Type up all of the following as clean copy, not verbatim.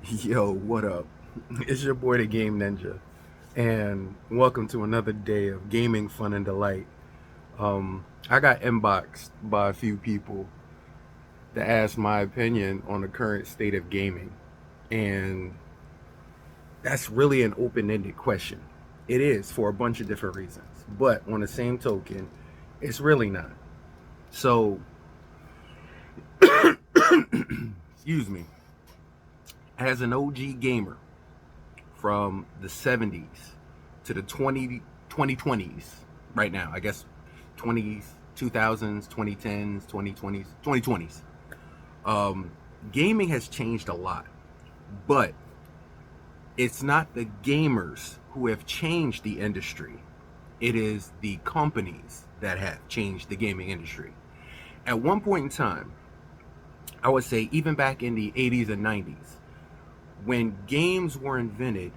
Yo, what up? It's your boy, the Game Ninja, and welcome to another day of gaming fun and delight. I got inboxed by a few people to ask my opinion on the current state of gaming, and that's really an open-ended question. It is for a bunch of different reasons, but on the same token, it's really not. So, excuse me, as an OG gamer from the 70s to the 2020s right now, I guess 20s, 2000s, 2010s, 2020s, 2020s. Um, Gaming has changed a lot, but it's not the gamers who have changed the industry. It is the companies that have changed the gaming industry. At one point in time, I would say even back in the 80s and 90s, when games were invented,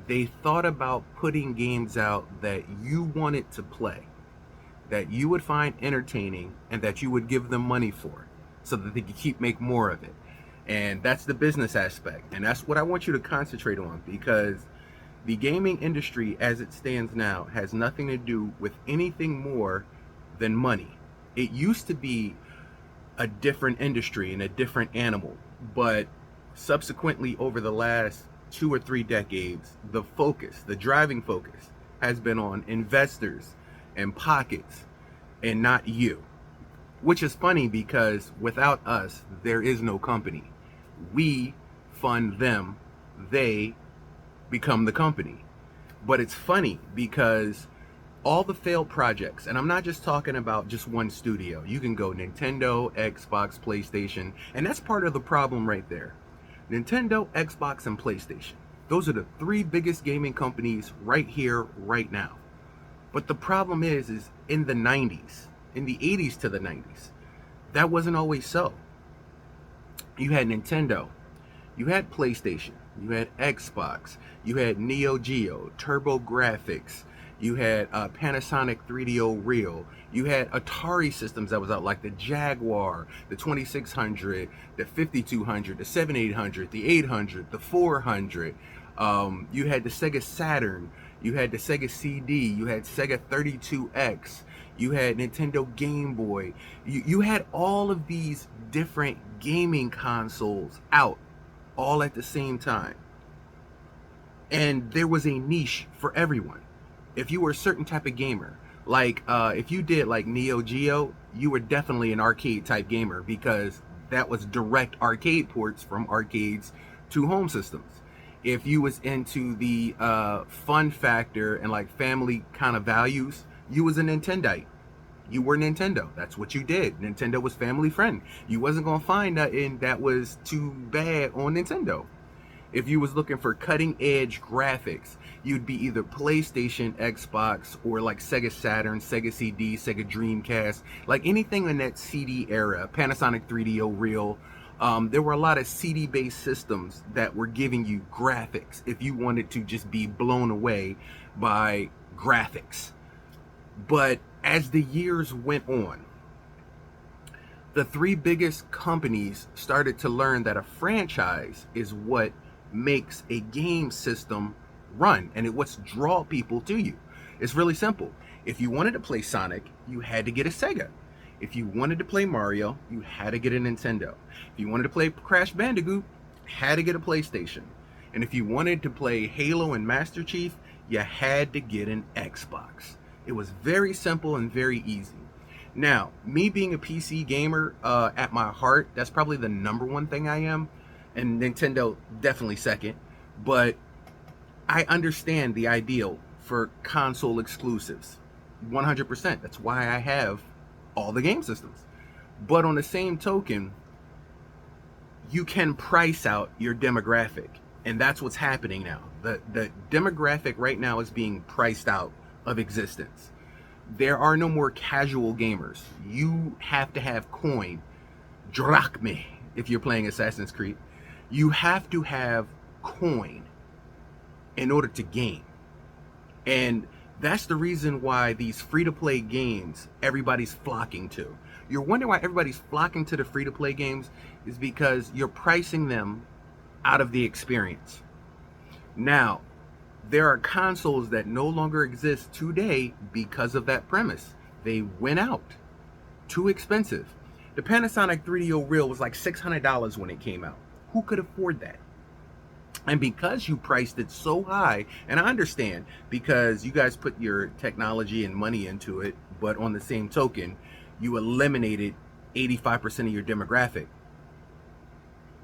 they thought about putting games out that you wanted to play, that you would find entertaining, and that you would give them money for, so that they could keep make more of it. And that's the business aspect, and that's what I want you to concentrate on, because the gaming industry as it stands now has nothing to do with anything more than money. It used to be a different industry and a different animal, but subsequently over the last 2 or 3 decades, the driving focus has been on investors and pockets and not you. Which is funny because without us, there is no company. We fund them, they become the company. But it's funny because all the failed projects, and I'm not just talking about just one studio. You can go Nintendo, Xbox, PlayStation, and that's part of the problem right there. Nintendo, Xbox, and PlayStation. Those are the three biggest gaming companies right here, right now. But the problem is in the 90s, in the 80s to the 90s, that wasn't always so. You had Nintendo, you had PlayStation, you had Xbox, you had Neo Geo, Turbo Graphics, you had Panasonic 3DO Real, you had Atari systems that was out like the Jaguar, the 2600, the 5200, the 7800, the 800, the 400. You had the Sega Saturn, you had the Sega CD, you had Sega 32X, you had Nintendo Game Boy. You had all of these different gaming consoles out all at the same time. And there was a niche for everyone. If you were a certain type of gamer, like if you did like Neo Geo, you were definitely an arcade type gamer because that was direct arcade ports from arcades to home systems. If you was into the fun factor and like family kind of values, you was a Nintendite. You were Nintendo. That's what you did. Nintendo was family friend. You wasn't gonna find nothing that was too bad on Nintendo. If you was looking for cutting edge graphics, you'd be either PlayStation, Xbox, or like Sega Saturn, Sega CD, Sega Dreamcast, like anything in that CD era, Panasonic 3DO Real. There were a lot of CD based systems that were giving you graphics if you wanted to just be blown away by graphics. But as the years went on, the three biggest companies started to learn that a franchise is what makes a game system run and it what's draw people to you. It's really simple. If you wanted to play Sonic, you had to get a Sega. If you wanted to play Mario, you had to get a Nintendo. If you wanted to play Crash Bandicoot, had to get a PlayStation. And if you wanted to play Halo and Master Chief, you had to get an Xbox. It was very simple and very easy. Now, me being a PC gamer, at my heart, that's probably the number one thing I am, and Nintendo definitely second. But I understand the ideal for console exclusives, 100%. That's why I have all the game systems. But on the same token, you can price out your demographic, and that's what's happening now. The demographic right now is being priced out of existence. There are no more casual gamers. You have to have coin, drachme, if you're playing Assassin's Creed. You have to have coin in order to game. And that's the reason why these free-to-play games everybody's flocking to. You're wondering why everybody's flocking to the free-to-play games is because you're pricing them out of the experience. Now, there are consoles that no longer exist today because of that premise. They went out. Too expensive. The Panasonic 3DO Real was like $600 when it came out. Who could afford that? And because you priced it so high, and I understand because you guys put your technology and money into it, but on the same token, you eliminated 85% of your demographic.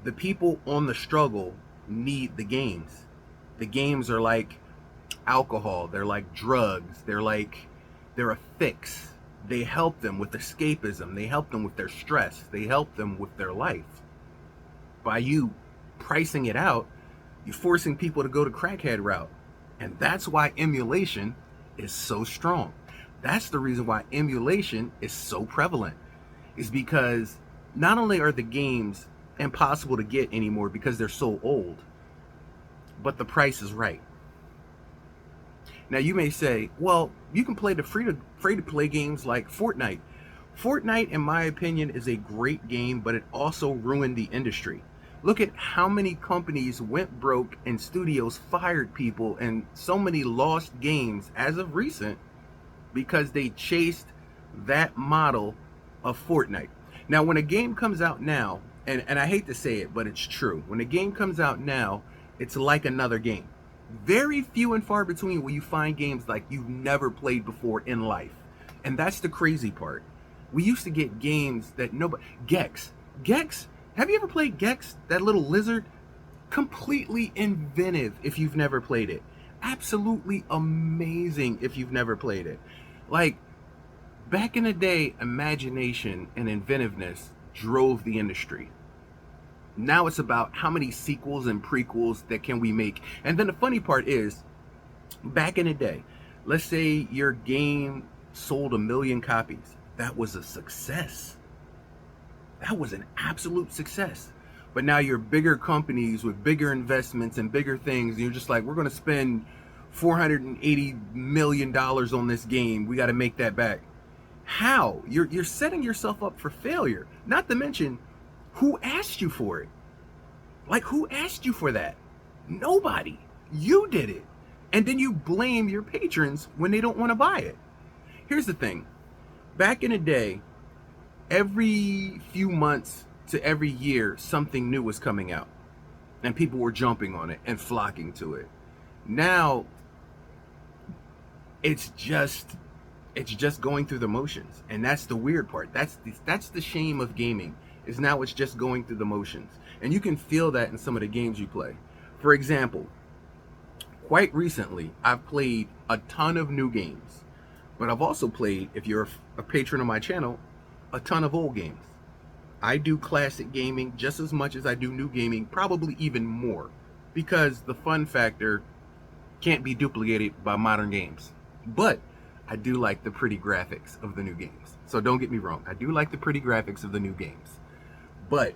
The people on the struggle need the games. The games are like alcohol, they're like drugs, they're a fix. They help them with escapism, they help them with their stress, they help them with their life. By you pricing it out, you're forcing people to go the crackhead route. And that's why emulation is so strong. That's the reason why emulation is so prevalent. Is because not only are the games impossible to get anymore because they're so old, but the price is right. Now you may say, well, you can play the free to play games like Fortnite. Fortnite, in my opinion, is a great game, but it also ruined the industry. Look at how many companies went broke and studios fired people and so many lost games as of recent because they chased that model of Fortnite. Now, when a game comes out now, and I hate to say it, but it's true. When a game comes out now, it's like another game. Very few and far between will you find games like you've never played before in life. And that's the crazy part. We used to get games that nobody... Gex. Have you ever played Gex? That little lizard? Completely inventive if you've never played it. Absolutely amazing if you've never played it. Like, back in the day, imagination and inventiveness drove the industry. Now it's about how many sequels and prequels that can we make. And then the funny part is, back in the day, let's say your game sold 1 million copies. That was a success. That was an absolute success. But now you're bigger companies with bigger investments and bigger things. And you're just like, we're going to spend $480 million on this game. We got to make that back. How? You're setting yourself up for failure. Not to mention, who asked you for it? Like, who asked you for that? Nobody. You did it. And then you blame your patrons when they don't want to buy it. Here's the thing. Back in the day, every few months to every year, something new was coming out. And people were jumping on it and flocking to it. Now, it's just going through the motions. And that's the weird part. That's the shame of gaming, is now it's just going through the motions. And you can feel that in some of the games you play. For example, quite recently, I've played a ton of new games. But I've also played, if you're a patron of my channel, a ton of old games. I do classic gaming just as much as I do new gaming, probably even more, because the fun factor can't be duplicated by modern games. But I do like the pretty graphics of the new games. So don't get me wrong, I do like the pretty graphics of the new games. But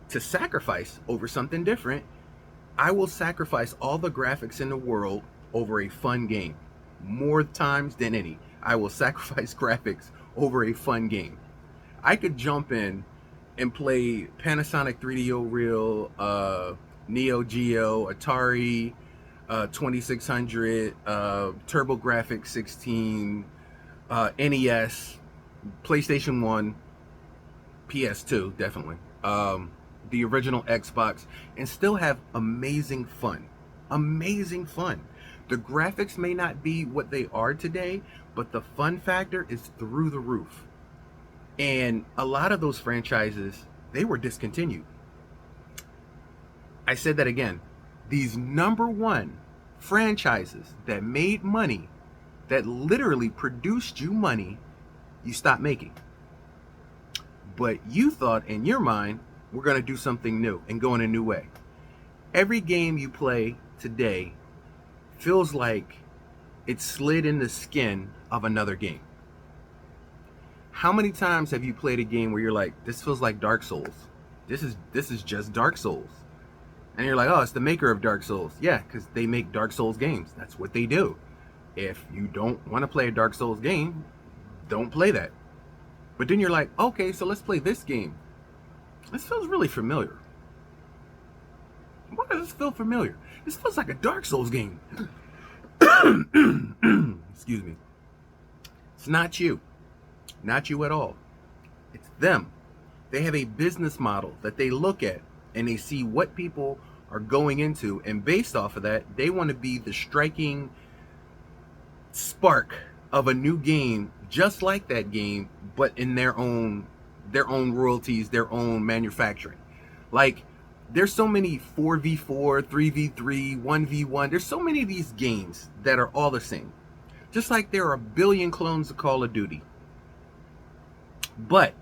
to sacrifice over something different, I will sacrifice all the graphics in the world over a fun game. More times than any, I will sacrifice graphics over a fun game. I could jump in and play Panasonic 3DO Real, Neo Geo, Atari 2600, TurboGrafx 16, NES, PlayStation 1, PS2, definitely, the original Xbox, and still have amazing fun. Amazing fun. The graphics may not be what they are today, but the fun factor is through the roof. And a lot of those franchises, they were discontinued. I said that again. These #1 franchises that made money, that literally produced you money, you stopped making. But you thought in your mind, we're going to do something new and go in a new way. Every game you play today feels like it slid in the skin of another game. How many times have you played a game where you're like, this feels like Dark Souls? This is just Dark Souls. And you're like, oh, it's the maker of Dark Souls. Yeah, because they make Dark Souls games. That's what they do. If you don't want to play a Dark Souls game, don't play that. But then you're like, okay, so let's play this game. This feels really familiar. Why does this feel familiar? This feels like a Dark Souls game. Excuse me. It's not you. Not you at all. It's them. They have a business model that they look at and they see what people are going into, and based off of that, they want to be the striking spark of a new game just like that game, but in their own royalties, their own manufacturing. Like, there's so many 4v4, 3v3, 1v1. There's so many of these games that are all the same. Just like there are a billion clones of Call of Duty. But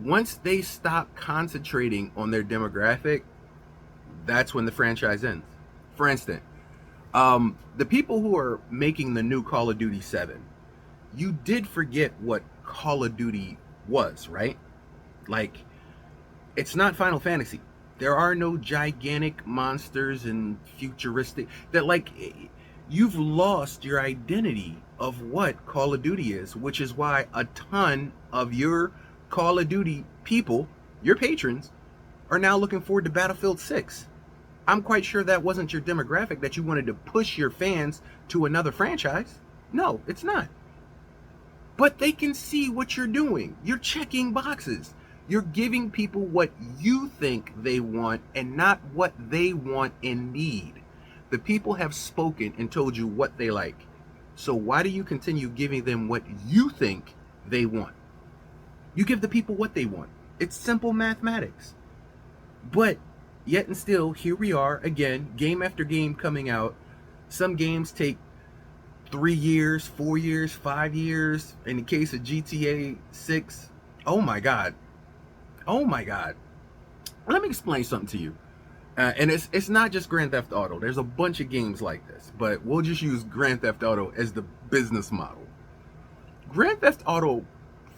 once they stop concentrating on their demographic, that's when the franchise ends. For instance, the people who are making the new Call of Duty 7, you did forget what Call of Duty was, right? Like, it's not Final Fantasy. There are no gigantic monsters and futuristic that, like, you've lost your identity of what Call of Duty is, which is why a ton of your Call of Duty people, your patrons, are now looking forward to Battlefield 6. I'm quite sure that wasn't your demographic, that you wanted to push your fans to another franchise. No, it's not. But they can see what you're doing. You're checking boxes. You're giving people what you think they want and not what they want and need. The people have spoken and told you what they like. So why do you continue giving them what you think they want? You give the people what they want. It's simple mathematics. But yet and still, here we are again, game after game coming out. Some games take 3 years, 4 years, 5 years. In the case of GTA 6, oh my God. Oh my God. Let me explain something to you. And it's not just Grand Theft Auto. There's a bunch of games like this, but we'll just use Grand Theft Auto as the business model. Grand Theft Auto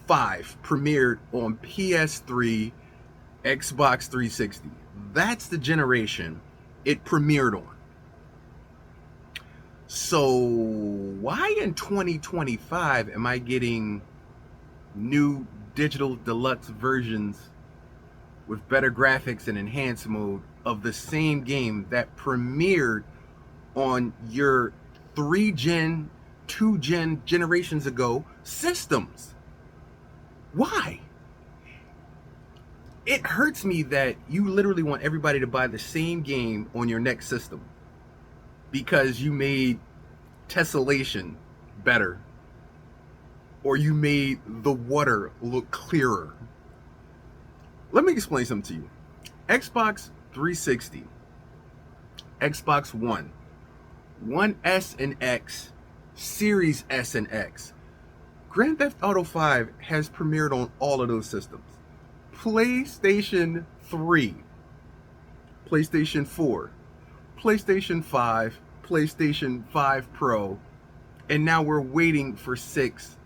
5 premiered on PS3, Xbox 360. That's the generation it premiered on. So why in 2025 am I getting new digital deluxe versions with better graphics and enhanced mode of the same game that premiered on your 3-gen, 2-gen generations ago systems? Why? It hurts me that you literally want everybody to buy the same game on your next system because you made tessellation better, or you made the water look clearer. Let me explain something to you. Xbox 360, Xbox One, One S and X, Series S and X. Grand Theft Auto 5 has premiered on all of those systems. PlayStation 3, PlayStation 4, PlayStation 5, PlayStation 5 Pro, and now we're waiting for 6.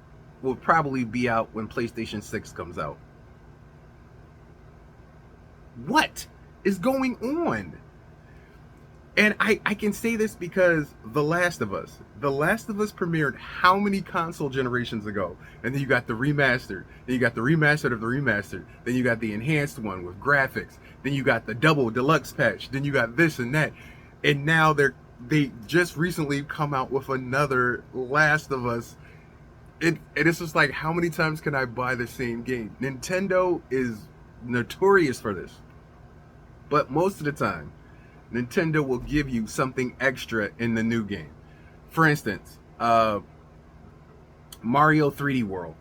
Will probably be out when PlayStation 6 comes out. What is going on? And I can say this because The Last of Us premiered how many console generations ago? And then you got the remastered, then you got the remastered of the remastered, then you got the enhanced one with graphics, then you got the double deluxe patch, then you got this and that. And now they just recently come out with another Last of Us. It's just like, how many times can I buy the same game? Nintendo is notorious for this. But most of the time, Nintendo will give you something extra in the new game. For instance, Mario 3D World.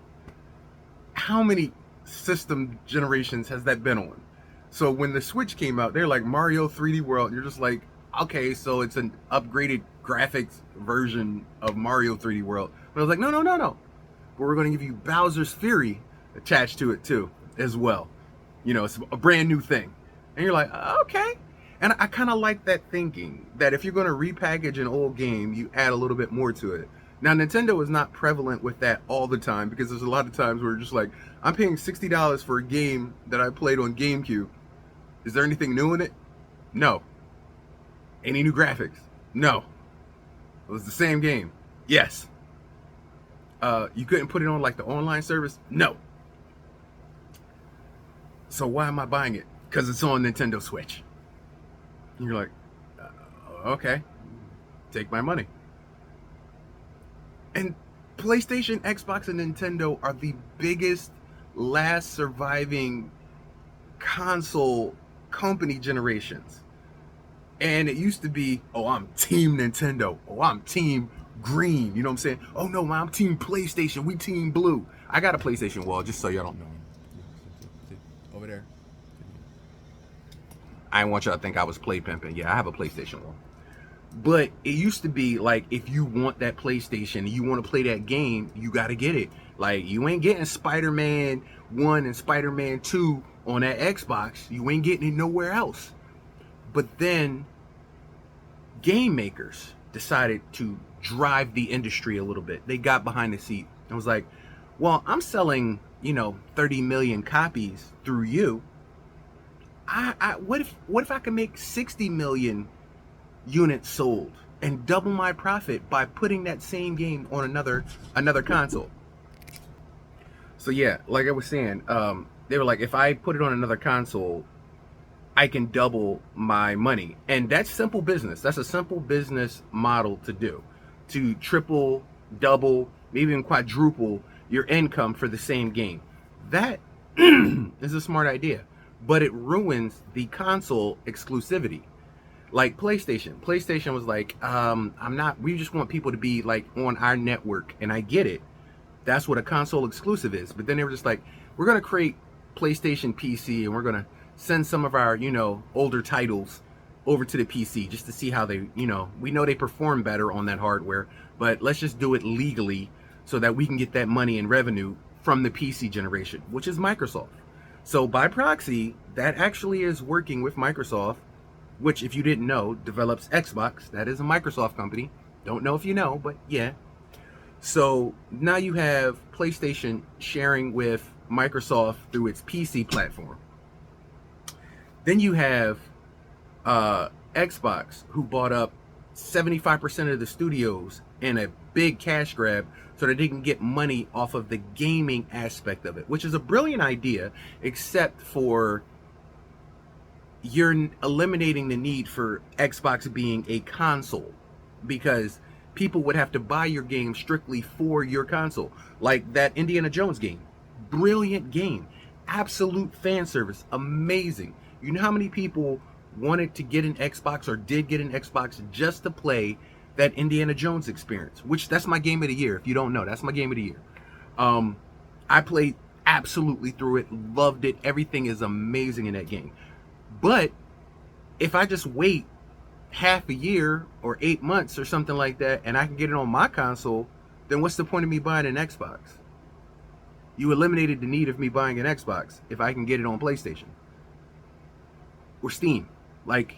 How many system generations has that been on? So when the Switch came out, they're like, Mario 3D World. And you're just like, okay, so it's an upgraded graphics version of Mario 3D World. But I was like, no. But we're going to give you Bowser's Fury attached to it too, as well. You know, it's a brand new thing. And you're like, okay. And I kind of like that thinking, that if you're going to repackage an old game, you add a little bit more to it. Now, Nintendo is not prevalent with that all the time, because there's a lot of times where you're just like, I'm paying $60 for a game that I played on GameCube. Is there anything new in it? No. Any new graphics? No. It was the same game. Yes. You couldn't put it on like the online service? No. So why am I buying it? Because it's on Nintendo Switch. And you're like, okay, take my money. And PlayStation, Xbox, and Nintendo are the biggest last surviving console company generations. And it used to be, oh, I'm Team Nintendo. Oh, I'm Team Green. You know what I'm saying? Oh, no, I'm Team PlayStation. We Team Blue. I got a PlayStation wall, just so y'all don't know. Over there. I didn't want y'all to think I was play pimping. Yeah, I have a PlayStation wall. But it used to be like, if you want that PlayStation, you want to play that game, you got to get it. Like, you ain't getting Spider-Man 1 and Spider-Man 2 on that Xbox. You ain't getting it nowhere else. But then game makers decided to drive the industry a little bit. They got behind the seat and was like, well, I'm selling, 30 million copies through you. What if I can make 60 million units sold and double my profit by putting that same game on another console? So yeah, like I was saying, they were like, if I put it on another console, I can double my money. And that's simple business. That's a simple business model to do, to triple, double, maybe even quadruple your income for the same game. That is a smart idea, but it ruins the console exclusivity. Like PlayStation was like, we just want people to be like on our network. And I get it. That's what a console exclusive is. But then they were just like, we're going to create PlayStation PC and we're going to send some of our, older titles over to the PC just to see how they, we know they perform better on that hardware, but let's just do it legally so that we can get that money and revenue from the PC generation, which is Microsoft. So by proxy, that actually is working with Microsoft, which, if you didn't know, develops Xbox. That is a Microsoft company. Don't know if you know, but yeah. So now you have PlayStation sharing with Microsoft through its PC platform. Then you have Xbox, who bought up 75% of the studios in a big cash grab so that they can get money off of the gaming aspect of it, which is a brilliant idea, except for you're eliminating the need for Xbox being a console, because people would have to buy your game strictly for your console. Like that Indiana Jones game. Brilliant game. Absolute fan service. Amazing. You know how many people wanted to get an Xbox or did get an Xbox just to play that Indiana Jones experience, which that's my game of the year. If you don't know, that's my game of the year. I played absolutely through it, loved it. Everything is amazing in that game. But if I just wait half a year or 8 months or something like that and I can get it on my console, then what's the point of me buying an Xbox? You eliminated the need of me buying an Xbox if I can get it on PlayStation or Steam. Like,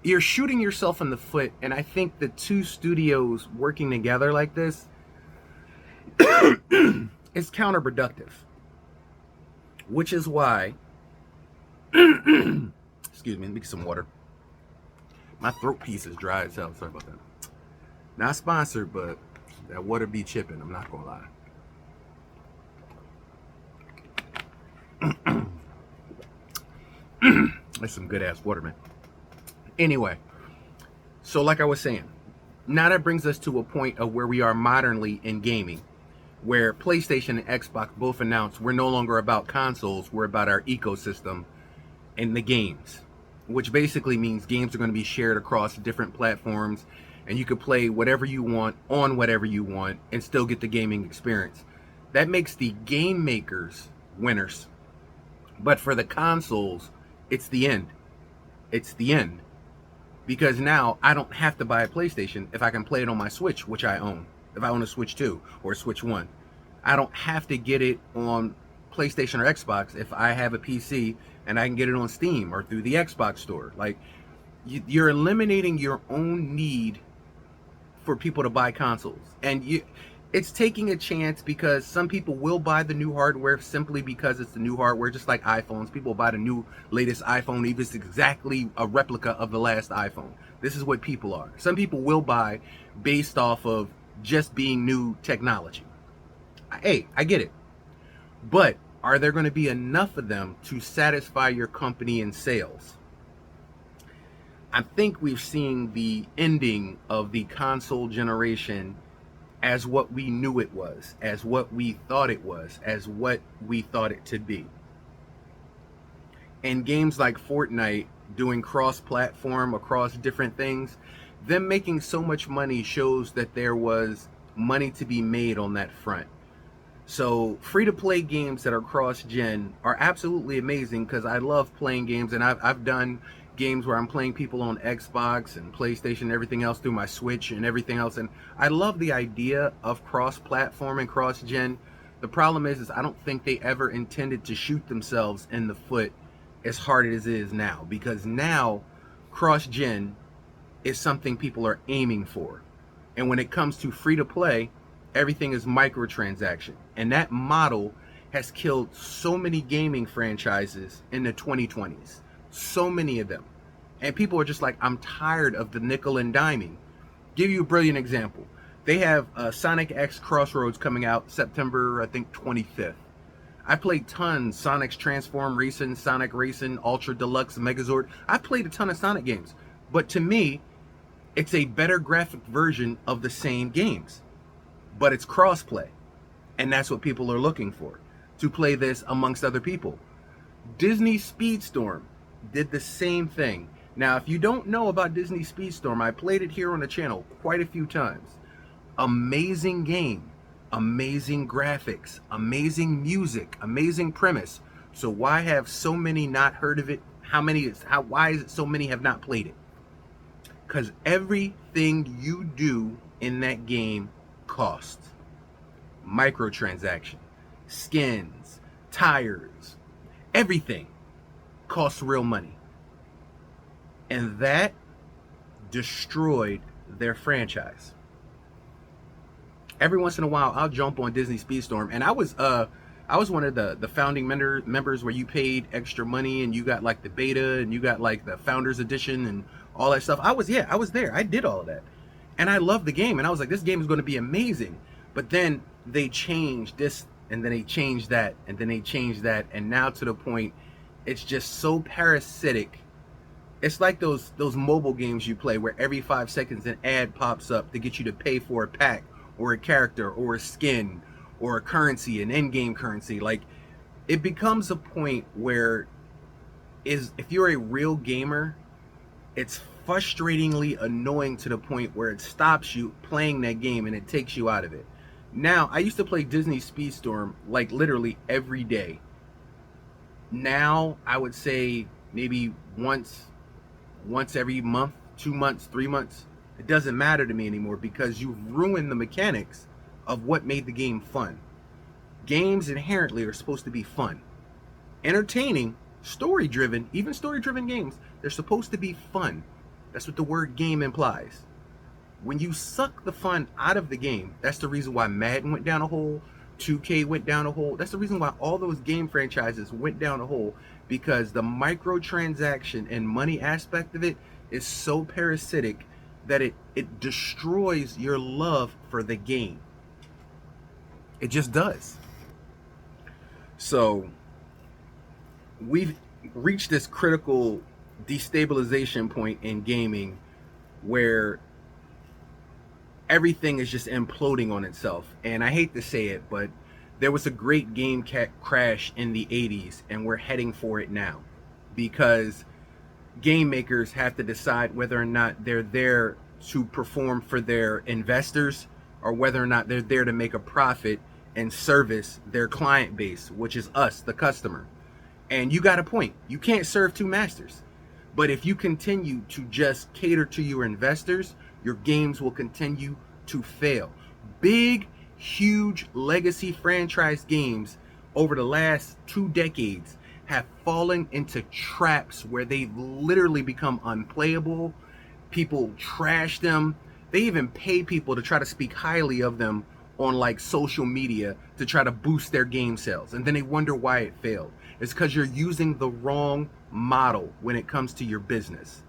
you're shooting yourself in the foot, and I think the two studios working together like this is counterproductive. Which is why excuse me, let me get some water. My throat piece is dry as hell. Sorry about that. Not sponsored, but that water be chipping. I'm not gonna lie. That's some good ass water, man. Anyway, so like I was saying, now that brings us to a point of where we are modernly in gaming, where PlayStation and Xbox both announced we're no longer about consoles, we're about our ecosystem and the games, which basically means games are going to be shared across different platforms and you can play whatever you want on whatever you want and still get the gaming experience. That makes the game makers winners. But for the consoles, it's the end. It's the end. Because now I don't have to buy a PlayStation if I can play it on my Switch, which I own. If I own a Switch 2 or a Switch 1. I don't have to get it on PlayStation or Xbox if I have a PC and I can get it on Steam or through the Xbox store. Like, you're eliminating your own need for people to buy consoles. And it's taking a chance because some people will buy the new hardware simply because it's the new hardware, just like iPhones. People buy the new latest iPhone even if it's exactly a replica of the last iPhone. This is what people are. Some people will buy based off of just being new technology. Hey, I get it. But are there going to be enough of them to satisfy your company in sales? I think we've seen the ending of the console generation as what we knew it was, as what we thought it was, as what we thought it to be. And games like Fortnite doing cross-platform across different things, them making so much money shows that there was money to be made on that front. So free-to-play games that are cross-gen are absolutely amazing because I love playing games, and I've done games where I'm playing people on Xbox and PlayStation and everything else through my Switch and everything else, and I love the idea of cross-platform and cross-gen. The problem is I don't think they ever intended to shoot themselves in the foot as hard as it is now, because now cross-gen is something people are aiming for. And when it comes to free-to-play, everything is microtransaction. And that model has killed so many gaming franchises in the 2020s. So many of them. And people are just like, I'm tired of the nickel and diming. Give you a brilliant example. They have Sonic X Crossroads coming out September, I think, 25th. I played tons. Sonic's Transform Racing, Sonic Racing, Ultra Deluxe, Megazord. I played a ton of Sonic games. But to me, it's a better graphic version of the same games. But it's crossplay. And that's what people are looking for. To play this amongst other people. Disney Speedstorm did the same thing. Now, if you don't know about Disney Speedstorm, I played it here on the channel quite a few times. Amazing game. Amazing graphics, amazing music, amazing premise. So why have so many not heard of it? Why is it so many have not played it? Because everything you do in that game costs. Microtransaction, skins, tires, everything costs real money. And that destroyed their franchise. Every once in a while, I'll jump on Disney Speedstorm, and I was one of the founding members where you paid extra money and you got like the beta and you got like the Founders Edition and all that stuff. I was there. I did all of that, and I loved the game, and I was like, this game is going to be amazing. But then they changed this, and then they changed that, and then they changed that, and now to the point, it's just so parasitic. It's like those mobile games you play where every 5 seconds an ad pops up to get you to pay for a pack, or a character, or a skin, or a currency, an in-game currency. Like, it becomes a point where if you're a real gamer, it's frustratingly annoying to the point where it stops you playing that game and it takes you out of it. Now, I used to play Disney Speedstorm like literally every day. Now, I would say maybe once every month, 2 months, 3 months. It doesn't matter to me anymore because you've ruined the mechanics of what made the game fun. Games inherently are supposed to be fun, entertaining, story-driven. Even story-driven games, they're supposed to be fun. That's what the word game implies. When you suck the fun out of the game, that's the reason why Madden went down a hole, 2K went down a hole. That's the reason why all those game franchises went down a hole, because the microtransaction and money aspect of it is so parasitic that it destroys your love for the game. It just does. So we've reached this critical destabilization point in gaming where everything is just imploding on itself. And I hate to say it, but there was a great game crash in the 80s, and we're heading for it now, because game makers have to decide whether or not they're there to perform for their investors or whether or not they're there to make a profit and service their client base, which is us, the customer. And you got a point. You can't serve two masters. But if you continue to just cater to your investors, your games will continue to fail. Big, huge legacy franchise games over the last 2 decades have fallen into traps where they've literally become unplayable. People trash them. They even pay people to try to speak highly of them on like social media to try to boost their game sales. And then they wonder why it failed. It's because you're using the wrong model when it comes to your business.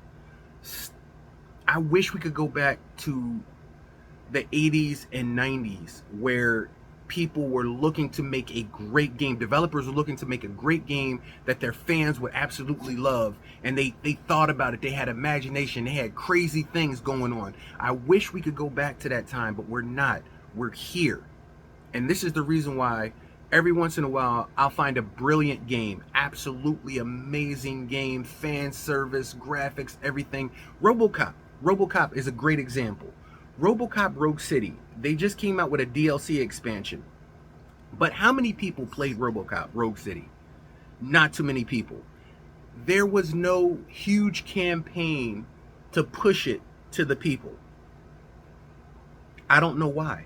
I wish we could go back to the 80s and 90s where people were looking to make a great game. Developers were looking to make a great game that their fans would absolutely love. And they thought about it. They had imagination. They had crazy things going on. I wish we could go back to that time, but we're not. We're here. And this is the reason why every once in a while I'll find a brilliant game, absolutely amazing game, fan service, graphics, everything. RoboCop is a great example. RoboCop Rogue City, they just came out with a DLC expansion. But how many people played RoboCop Rogue City? Not too many people. There was no huge campaign to push it to the people. I don't know why.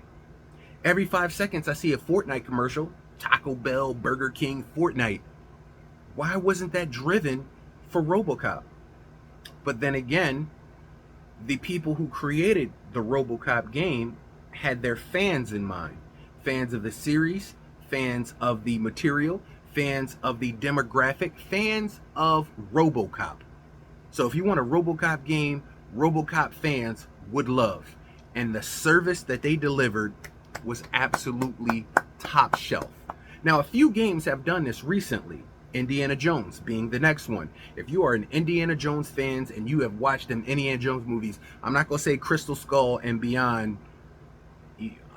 Every 5 seconds I see a Fortnite commercial. Taco Bell, Burger King, Fortnite. Why wasn't that driven for RoboCop? But then again, the people who created the RoboCop game had their fans in mind. Fans of the series, fans of the material, fans of the demographic, fans of RoboCop. So if you want a RoboCop game, RoboCop fans would love. And the service that they delivered was absolutely top shelf. Now, a few games have done this recently. Indiana Jones being the next one. If you are an Indiana Jones fans and you have watched them Indiana Jones movies, I'm not gonna say Crystal Skull and beyond.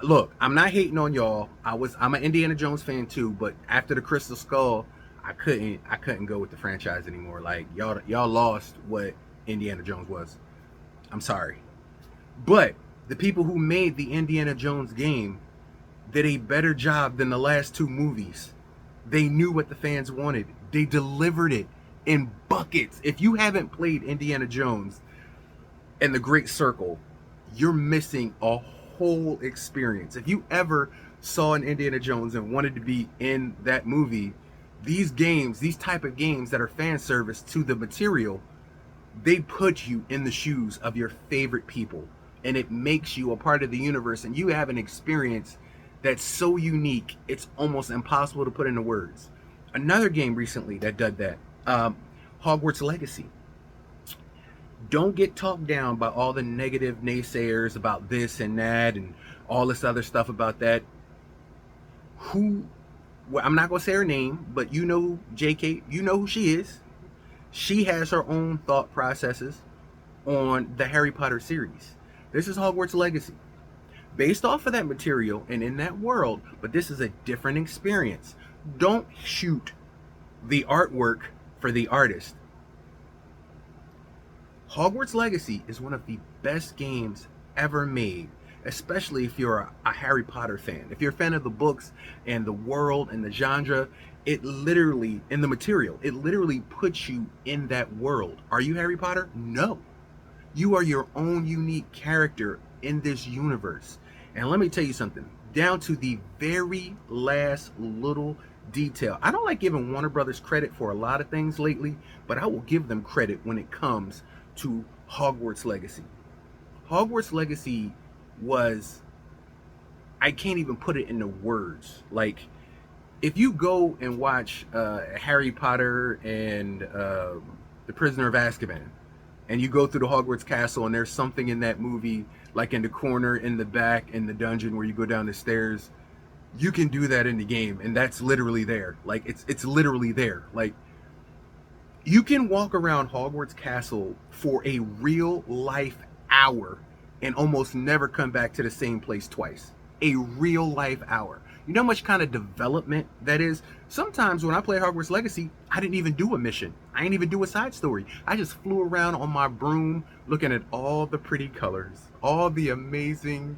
Look, I'm not hating on y'all. I'm an Indiana Jones fan too, but after the Crystal Skull, I couldn't go with the franchise anymore. Like y'all lost what Indiana Jones was. I'm sorry. But the people who made the Indiana Jones game did a better job than the last two movies. They knew what the fans wanted. They delivered it in buckets. If you haven't played Indiana Jones and the Great Circle, you're missing a whole experience. If you ever saw an Indiana Jones and wanted to be in that movie, these games, these type of games that are fan service to the material, they put you in the shoes of your favorite people. And it makes you a part of the universe. And you have an experience that's so unique, it's almost impossible to put into words. Another game recently that did that, Hogwarts Legacy. Don't get talked down by all the negative naysayers about this and that and all this other stuff about that. Well, I'm not going to say her name, but you know JK, you know who she is. She has her own thought processes on the Harry Potter series. This is Hogwarts Legacy. Based off of that material and in that world, but this is a different experience. Don't shoot the artwork for the artist. Hogwarts Legacy is one of the best games ever made, especially if you're a Harry Potter fan. If you're a fan of the books and the world and the genre, it literally, in the material, it literally puts you in that world. Are you Harry Potter? No. You are your own unique character in this universe. And let me tell you something, down to the very last little detail. I don't like giving Warner Brothers credit for a lot of things lately, but I will give them credit when it comes to Hogwarts Legacy. Hogwarts Legacy was, I can't even put it into words. Like, if you go and watch Harry Potter and The Prisoner of Azkaban, and you go through the Hogwarts Castle and there's something in that movie, like in the corner, in the back, in the dungeon where you go down the stairs, you can do that in the game, and that's literally there. Like, it's literally there. Like, you can walk around Hogwarts Castle for a real life hour and almost never come back to the same place twice. A real life hour. You know how much kind of development that is? Sometimes when I play Hogwarts Legacy, I didn't even do a mission. I didn't even do a side story. I just flew around on my broom looking at all the pretty colors, all the amazing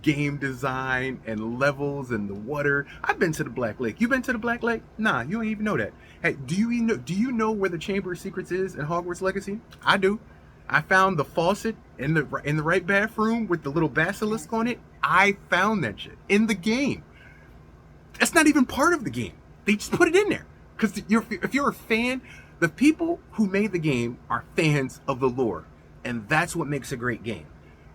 game design and levels and the water. I've been to the Black Lake. You been to the Black Lake? Nah, you don't even know that. Hey, do you know where the Chamber of Secrets is in Hogwarts Legacy? I do. I found the faucet in the right bathroom with the little basilisk on it. I found that shit in the game. That's not even part of the game. They just put it in there. Because if you're a fan, the people who made the game are fans of the lore. And that's what makes a great game.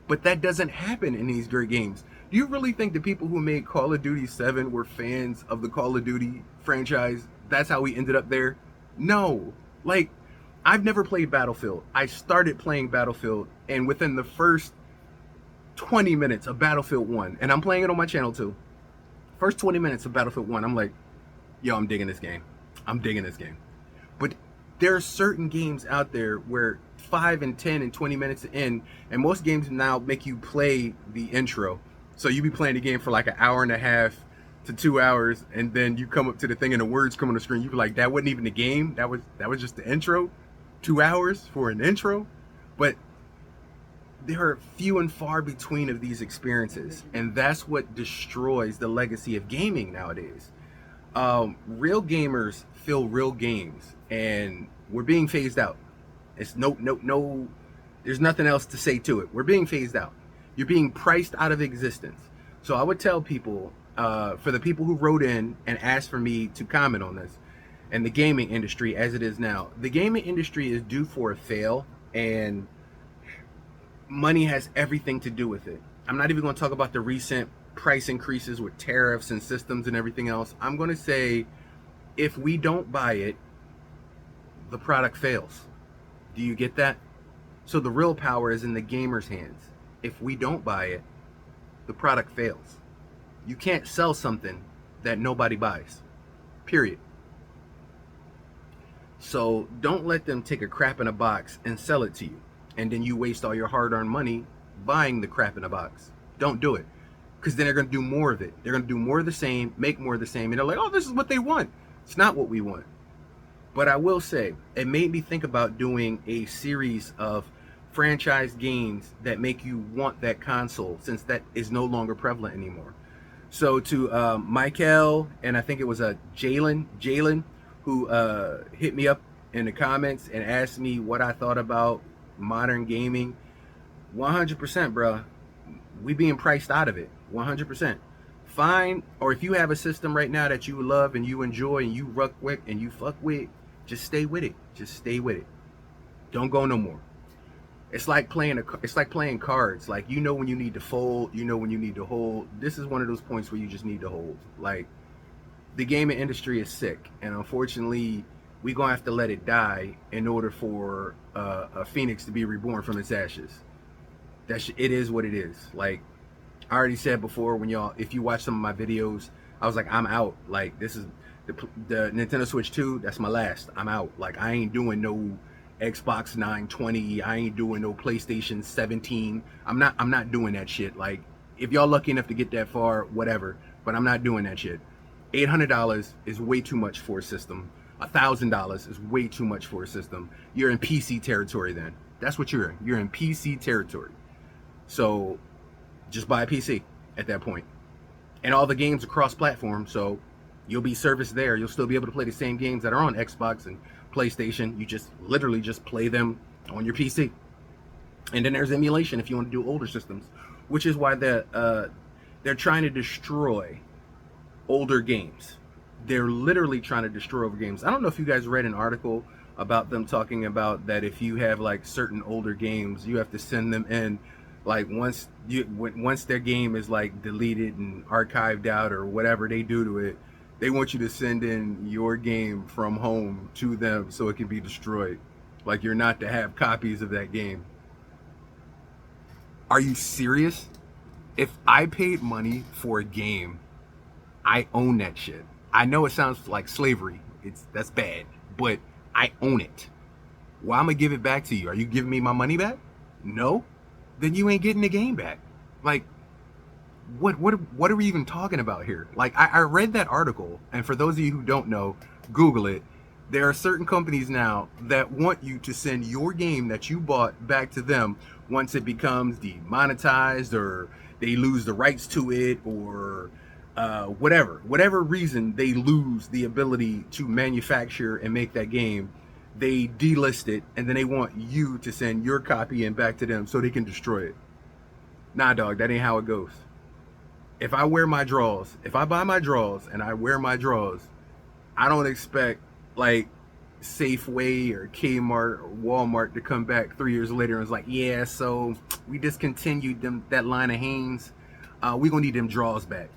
But that doesn't happen in these great games. Do you really think the people who made Call of Duty 7 were fans of the Call of Duty franchise? That's how we ended up there? No. Like, I've never played Battlefield. I started playing Battlefield, and within the first 20 minutes of Battlefield 1, and I'm playing it on my channel too, First 20 minutes of Battlefield 1, I'm like, yo, I'm digging this game. I'm digging this game. But there are certain games out there where 5 and 10 and 20 minutes in, and most games now make you play the intro. So you be playing the game for like an hour and a half to 2 hours, and then you come up to the thing and the words come on the screen. You be like, that wasn't even the game. That was just the intro. 2 hours for an intro. But there are few and far between of these experiences, and that's what destroys the legacy of gaming nowadays. Real gamers feel real games, and we're being phased out. It's no. There's nothing else to say to it. We're being phased out. You're being priced out of existence. So I would tell people, for the people who wrote in and asked for me to comment on this, and the gaming industry as it is now, the gaming industry is due for a fail, and money has everything to do with it. I'm not even going to talk about the recent price increases with tariffs and systems and everything else. I'm going to say, if we don't buy it, the product fails. Do you get that? So the real power is in the gamer's hands. If we don't buy it, the product fails. You can't sell something that nobody buys. Period. So don't let them take a crap in a box and sell it to you, and then you waste all your hard-earned money buying the crap in a box. Don't do it, because then they're going to do more of it. They're going to do more of the same, make more of the same, and they're like, oh, this is what they want. It's not what we want. But I will say, it made me think about doing a series of franchise games that make you want that console, since that is no longer prevalent anymore. So to Michael, and I think it was Jalen, who hit me up in the comments and asked me what I thought about modern gaming. 100%, bro. We being priced out of it. 100%. Fine. Or if you have a system right now that you love and you enjoy and you rock with and you fuck with, just stay with it. Just stay with it. Don't go no more. It's like playing cards. Like, you know when you need to fold, you know when you need to hold. This is one of those points where you just need to hold. Like, the gaming industry is sick, and unfortunately, we're gonna have to let it die in order for a phoenix to be reborn from its ashes. It is what it is. Like I already said before, if you watch some of my videos, I was like, I'm out. Like, this is the Nintendo Switch 2. That's my last. I'm out. Like, I ain't doing no Xbox 920. I ain't doing no PlayStation 17. I'm not doing that shit. Like, if y'all lucky enough to get that far, whatever. But I'm not doing that shit. $800 is way too much for a system. $1,000 is way too much for a system. You're in PC territory then. That's what you're in. You're in PC territory. So just buy a PC at that point. And all the games are cross-platform, so you'll be serviced there. You'll still be able to play the same games that are on Xbox and PlayStation. You just literally just play them on your PC. And then there's emulation if you want to do older systems, which is why they're trying to destroy older games. They're literally trying to destroy older games. I don't know if you guys read an article about them talking about that if you have like certain older games, you have to send them in, like once their game is like deleted and archived out or whatever they do to it, they want you to send in your game from home to them so it can be destroyed. Like, you're not to have copies of that game. Are you serious? If I paid money for a game, I own that shit. I know it sounds like slavery. That's bad, but I own it. Well, I'm gonna give it back to you. Are you giving me my money back? No? Then you ain't getting the game back. Like, what are we even talking about here? Like, I read that article, and for those of you who don't know, Google it. There are certain companies now that want you to send your game that you bought back to them once it becomes demonetized, or they lose the rights to it, or whatever reason they lose the ability to manufacture and make that game. They delist it, and then they want you to send your copy in back to them so they can destroy it. Nah, dog, that ain't how it goes. If I wear my drawers, if I buy my drawers and I wear my drawers, I don't expect like Safeway or Kmart or Walmart to come back 3 years later and it's like, yeah, so we discontinued that line of Hanes. We gonna need them drawers back.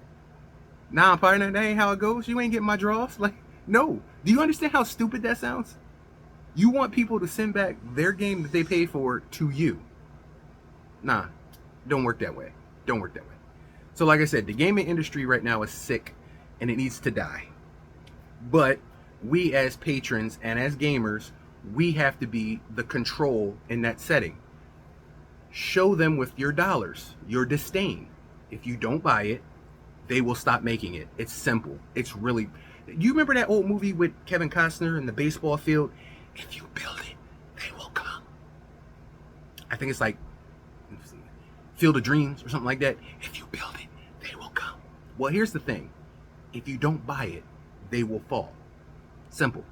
Nah, partner, that ain't how it goes. You ain't getting my drawers. Like, no. Do you understand how stupid that sounds? You want people to send back their game that they paid for to you. Nah, don't work that way. Don't work that way. So like I said, the gaming industry right now is sick and it needs to die. But we as patrons and as gamers, we have to be the control in that setting. Show them with your dollars, your disdain. If you don't buy it, they will stop making it. It's simple. It's really. You remember that old movie with Kevin Costner in the baseball field? If you build it, they will come. I think it's like Field of Dreams or something like that. If you build it, they will come. Well, here's the thing. If you don't buy it, they will fall. Simple.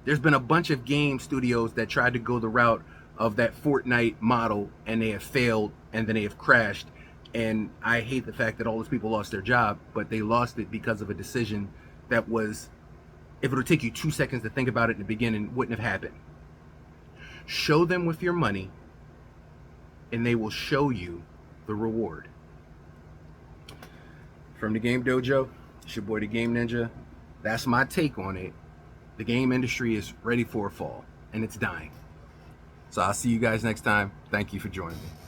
There's been a bunch of game studios that tried to go the route of that Fortnite model and they have failed and then they have crashed. And I hate the fact that all those people lost their job, but they lost it because of a decision that was, if it would take you 2 seconds to think about it in the beginning, wouldn't have happened. Show them with your money and they will show you the reward. From the Game Dojo, it's your boy the Game Ninja. That's my take on it. The game industry is ready for a fall and it's dying. So I'll see you guys next time. Thank you for joining me.